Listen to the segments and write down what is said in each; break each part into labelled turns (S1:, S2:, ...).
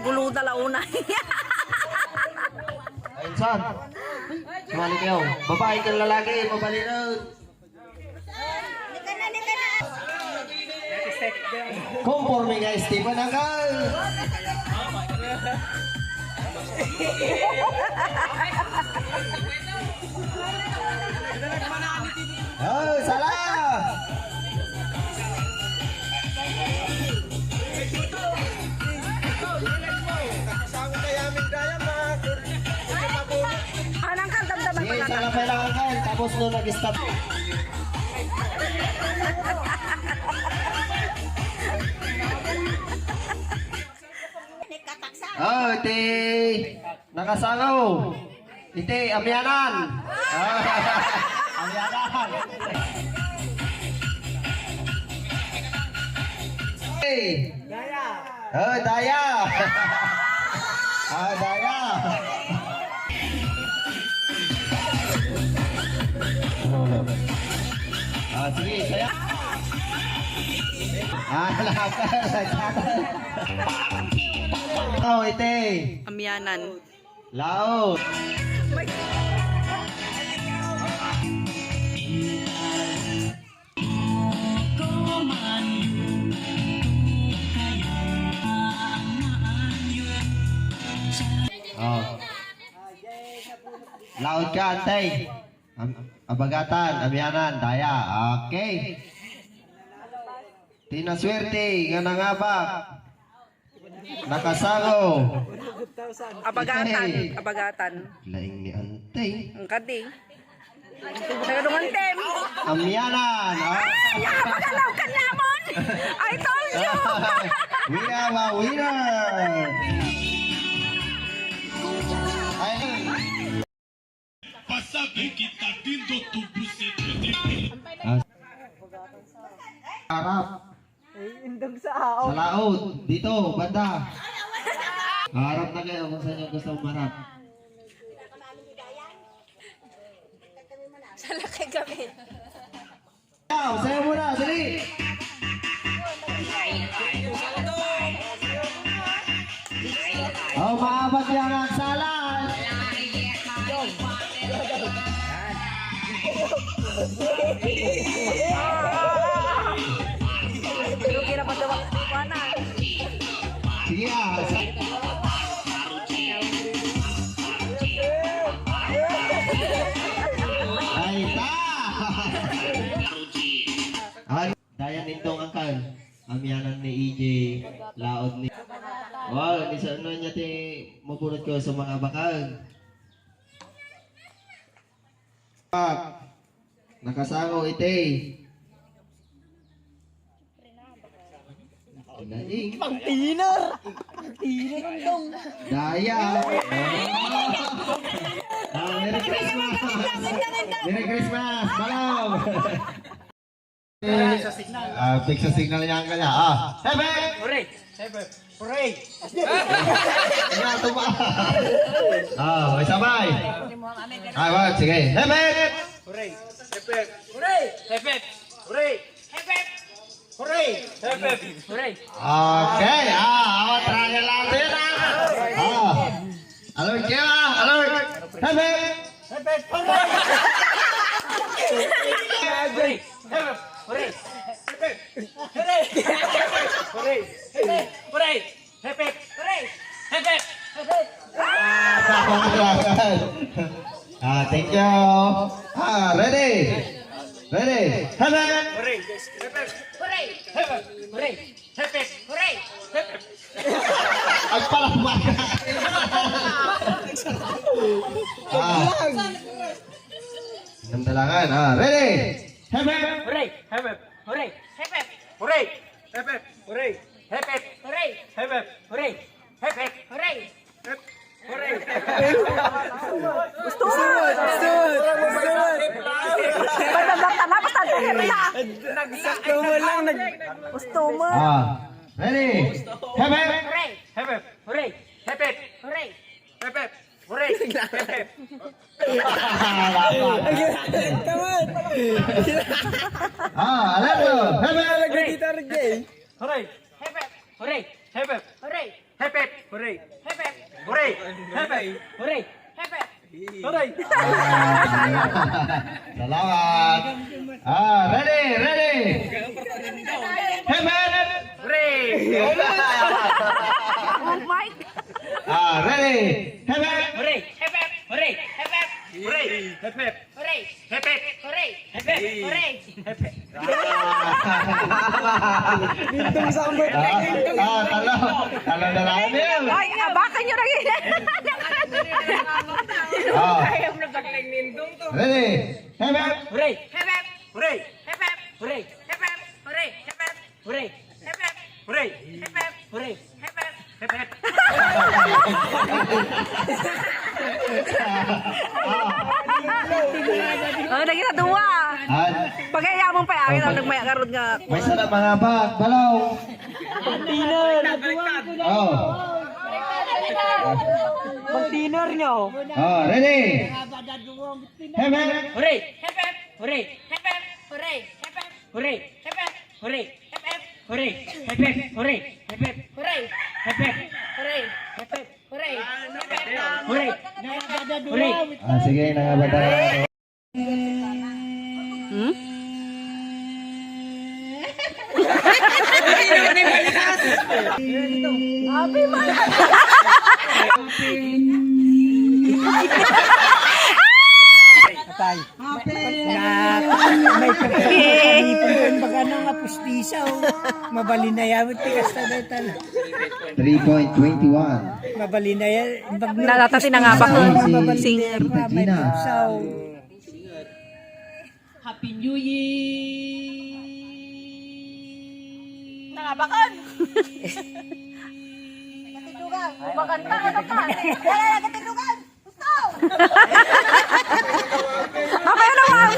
S1: gulo na launa.
S2: Ayun, son. Sumali kayo. Babae kang lalaki, mabalinod. Conforme nga Stephen Angel. Oh, salah.
S1: Anang kan damdaman
S2: Sige,
S1: ko
S2: sa
S1: na.
S2: kailangan kan. Tapos nung nag-stop. Oh, iti nakasangaw. Iti amyanan. Amyanan. Hey. Daya. Oh, daya. Daya. Sige, saya. Lakas. Oh, ite.
S1: Amyanan.
S2: Laot. Oh. Laot ka, antay. Abagatan, amyanan, daya. Okay. Tinaswerte, nga nangabak. Nakasango.
S1: Abagatan. Abagatan.
S2: Laing ni antay.
S1: Ang kadi. Nagadungan tem.
S2: Amyanan.
S1: Napagalaw ka namon. I told you.
S2: We have a winner.
S3: Pasabi kita dindo tu buset putih.
S2: Harap. Sa laot. Dito, banda. Harap na kayo kung saan yung gusto umarap.
S1: Sa laki gamit.
S2: Sayo muna, dali. Oh, maabot yung agsalan.
S1: Pero kira pa daw mana.
S2: Sige ah. Ay, ta! Dayan nitong angkal. Amyanan ni EJ, laod ni... Wow, ni sa ano niya ti mabunod ko sa mga bakal. Nakasango ite. Daing.
S1: Pang-tiner dong.
S2: Daya. Merry Christmas. Merry Christmas. Malam. Fix sa signal niya ang kanya. Hebe!
S4: Hooray! Hooray!
S2: Kaya tuma. May sabay. Wag, sige. Hebe!
S4: Hooray! Hepep! Hooray! Hepep! Hooray! Hepep! Hooray! Hepep! Hooray!
S2: Okay, awat trial natin. Alert kayo alert. Hebe!
S4: Hepep! Hooray! Hooray! Hepep! Hooray! Hepep! Hooray! Hooray! Hepep! Hooray! Hepep! Hooray! Hepep! Hepep!
S2: Thank you. Ready? Ready? Hebe!
S4: Hooray! Hepep! Hooray! Hepep! Hooray! Hepep! Hooray! Hepep!
S2: Agpalakpak. Namdalangan. Ready? Hebe!
S4: Hooray! Hepep! Hooray! Hepep! Hooray! Hepep! Hooray! Hepep! Hooray! Hepep! Hooray! Hepep! Hooray! Hooray!
S1: Gusto mo. Pagdagdag na basta pila.
S4: Gusto mo lang
S1: Gusto mo.
S2: Ready? Hebe!
S4: Hooray! Hepep! Hooray! Hepep! Hooray! Hepep! Hooray! Hepep!
S2: Alam mo. Hebe!
S4: Hooray! Hepep! Hooray! Hepep! Hooray! Hepep! Hooray!
S2: Salamat. Ready, ready. Hemen.
S4: Hooray!
S1: Oh my God.
S2: Ready. Hemen.
S4: Hooray! Hep hep! Hooray! Hep hep! Hooray! Hep hep! Hooray! Hep hep! Hooray! Hep hep! Hooray! Hep hep!
S2: Talo na lang yun.
S1: Ay, abakan nyo na yun.
S2: Ready. Hemen.
S4: Hooray! Hep hep! Hooray! Hep hep! Hooray! Hep hep! Hooray! Hep hep! Hooray! Hep hep! Hooray! Hep hep! Hooray! Hep hep! Hep hep!
S1: Oh, naging na duwa. Pagkaya mo pa, akin ang nagmaya karod nga.
S2: May sarap mga bag, balaw. Oh.
S4: Mag-dinner nyo!
S2: Ready. Hemen.
S4: Hooray! Hep hep! Hooray! Hep hep! Hooray! Hep hep! Hooray! Hep hep! Hooray! Hep hep! Hooray! Hep hep! Hooray! Hep hep! Hooray! Hep hep! Hooray! Hep hep! Hooray! Hep hep! Hooray! Hooray!
S2: Sige, nangabatay.
S5: Mabali na yan, tigas na dito.
S2: 3.21.
S5: Mabali na yan.
S1: Nalatati na nga ba kung singer.
S2: Gina.
S5: Happy New Year!
S1: Nangabakan. Katidugan. Maganda ka na pa. Wala, katidugan. Gusto. Okay naman.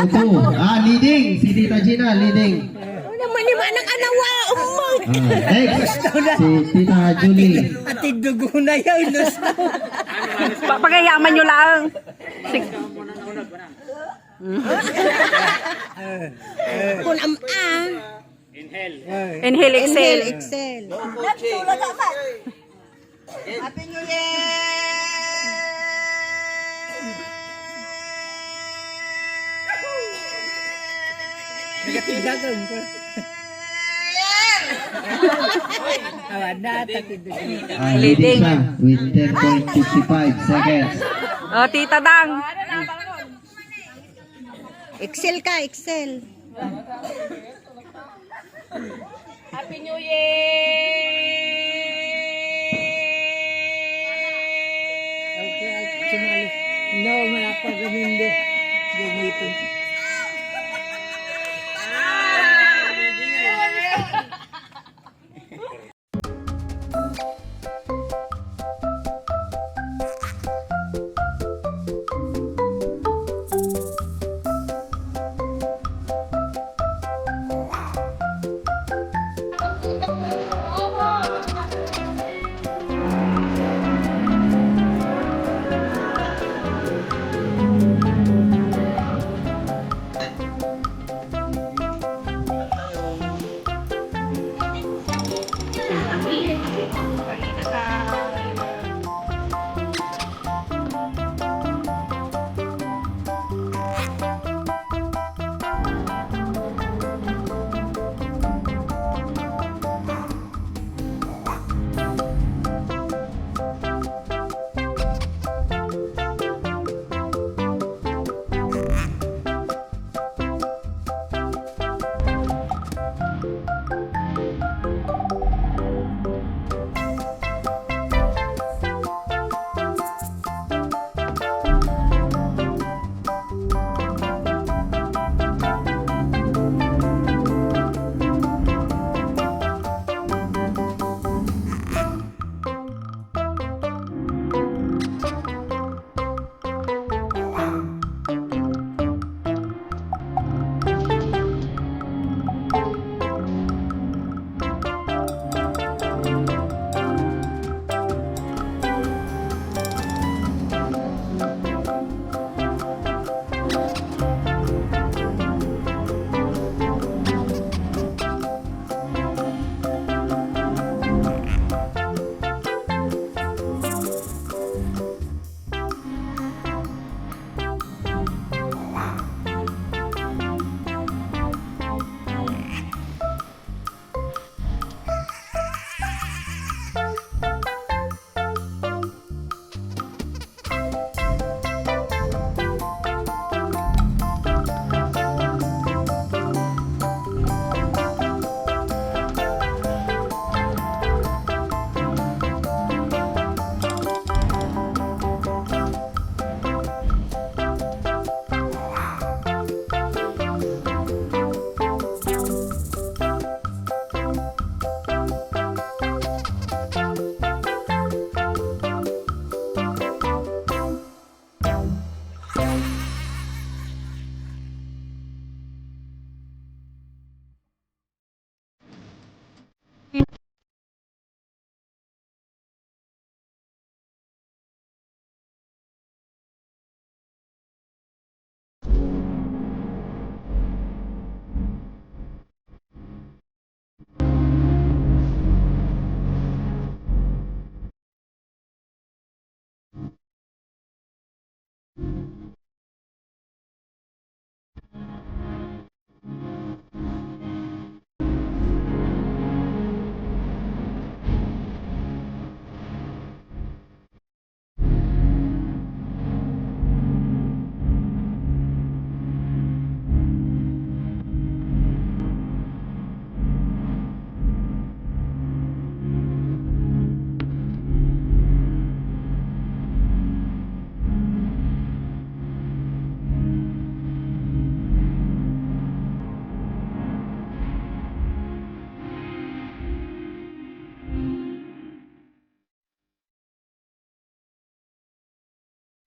S2: 0.02. Leading. Si Tita Gina, leading.
S1: Naman ni manang anawa.
S2: Next. Si Tita Julie.
S5: At dugo na yan.
S1: Pagayaman nyo lang. Kung Inhale, exhale.
S5: Excel.
S1: Happy New Year!
S5: Nagatidagan ko. Awan na, tatidugan.
S2: Leading siya with 10.55 seconds.
S1: Oh, Tita Dang.
S5: Excel ka, Excel.
S1: Happy New Year!